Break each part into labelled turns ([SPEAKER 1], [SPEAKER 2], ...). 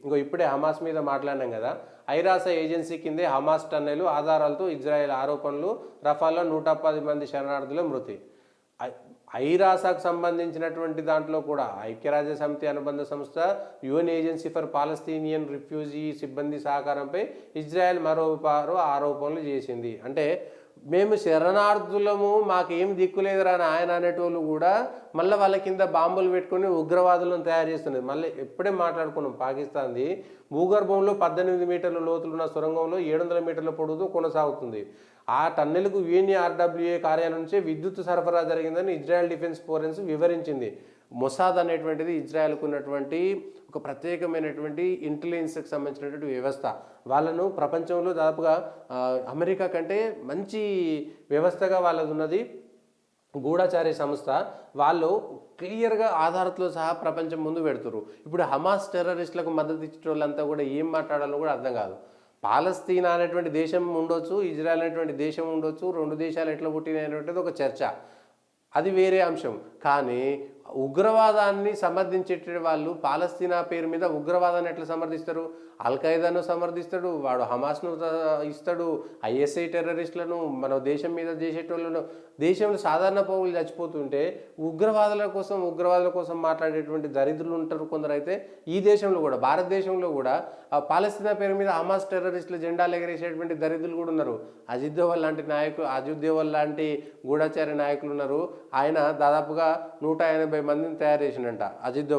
[SPEAKER 1] ఇంకో ఇప్పుడే హమాస్ మీద మాట్లాడినాం కదా. ఐరాస ఏజెన్సీ కిందే హమాస్ టన్నెలు ఆధారాలతో ఇజ్రాయెల్ ఆరోపణలు, రఫాల్లో 110 మంది శరణార్థుల మృతి. ఐరాసాకు సంబంధించినటువంటి దాంట్లో కూడా ఐక్యరాజ్య సమితి అనుబంధ సంస్థ UN agency for Palestinian refugee సిబ్బంది సహకారంపై ఇజ్రాయెల్ మరోపారు ఆరోపణలు చేసింది. అంటే మేము శరణార్థులము, మాకేం దిక్కులేదురా అని ఆయన అనేటోళ్ళు కూడా మళ్ళీ వాళ్ళ కింద బాంబులు పెట్టుకుని ఉగ్రవాదులను తయారు చేస్తున్నది. మళ్ళీ ఎప్పుడే మాట్లాడుకున్నాం, పాకిస్తాన్ది భూగర్భంలో 18 మీటర్ల లోతులున్న సొరంగంలో 700 మీటర్ల పొడవుతో కొనసాగుతుంది. ఆ టన్నెలకు యుఎన్ఆర్డబ్ల్యూఏ కార్యాలయం నుంచే విద్యుత్ సరఫరా జరిగిందని ఇజ్రాయెల్ డిఫెన్స్ ఫోరెన్స్ వివరించింది. మొసాద్ అనేటువంటిది ఇజ్రాయెల్కు ఉన్నటువంటి ఒక ప్రత్యేకమైనటువంటి ఇంటెలిజెన్స్కి సంబంధించినటువంటి వ్యవస్థ. వాళ్ళను ప్రపంచంలో దాదాపుగా అమెరికా కంటే మంచి వ్యవస్థగా వాళ్ళది ఉన్నది. గూఢచారి సంస్థ వాళ్ళు క్లియర్గా ఆధారాలతో సహా ప్రపంచం ముందు పెడుతున్నారు. ఇప్పుడు హమాస్ టెర్రరిస్టులకు మద్దతు ఇచ్చే వాళ్ళంతా కూడా ఏం మాట్లాడాలో కూడా అర్థం కాదు. పాలస్తీనా అనేటువంటి దేశం ఉండొచ్చు, ఇజ్రాయెల్ అనేటువంటి దేశం ఉండొచ్చు, రెండు దేశాలు ఎట్లా పుట్టినాయి అనేటువంటిది ఒక చర్చ, అది వేరే అంశం. కానీ ఉగ్రవాదాన్ని సమర్థించే వాళ్ళు పాలస్తీనా పేరు మీద ఉగ్రవాదాన్ని ఎట్లా సమర్థిస్తారు? అల్ఖైదాను సమర్థిస్తాడు, వాడు హమాస్ను ఇస్తాడు, ఐఎస్ఐ టెర్రరిస్టులను మన దేశం మీద చేసేటోళ్ళను. దేశంలో సాధారణ పౌరులు చచ్చిపోతుంటే ఉగ్రవాదుల కోసం మాట్లాడేటువంటి దరిద్రులు ఉంటారు కొందరు. అయితే ఈ దేశంలో కూడా, భారతదేశంలో కూడా పాలస్తీనా పేరు మీద హమాస్ టెర్రరిస్టుల జెండాలు ఎగరేసేటువంటి దరిద్రులు కూడా ఉన్నారు. అజిత్ దోవల్ లాంటి గూఢచారి నాయకులు ఉన్నారు. ఆయన దాదాపుగా 180 మందిని తయారు చేసినంట. అజిత్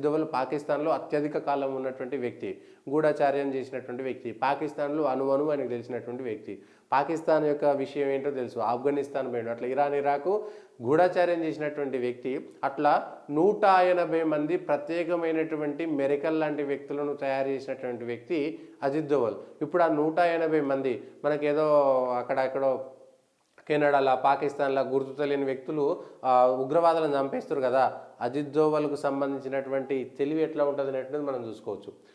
[SPEAKER 1] దోవల్ పాకిస్తాన్లో అత్యధిక కాలం ఉన్నటువంటి వ్యక్తి, గూఢచార్యం చేసినటువంటి వ్యక్తి, పాకిస్తాన్లో అణువణు ఆయనకు తెలిసినటువంటి వ్యక్తి. పాకిస్తాన్ యొక్క విషయం ఏంటో తెలుసు, ఆఫ్ఘనిస్తాన్ పోయిన, అట్లా ఇరాన్ ఇరాకు గూఢచార్యం చేసినటువంటి వ్యక్తి. అట్లా 180 మంది ప్రత్యేకమైనటువంటి మెరికల్ లాంటి వ్యక్తులను తయారు చేసినటువంటి వ్యక్తి అజిత్ దోవల్. ఇప్పుడు ఆ 180 మంది మనకేదో అక్కడెక్కడో కెనడాలో, పాకిస్తాన్లో గుర్తు తెలియని వ్యక్తులు ఉగ్రవాదులను చంపేస్తారు కదా. అజిత్ దోవల్కు సంబంధించినటువంటి తెలివి ఎట్లా ఉంటుంది అనేటువంటిది మనం చూసుకోవచ్చు.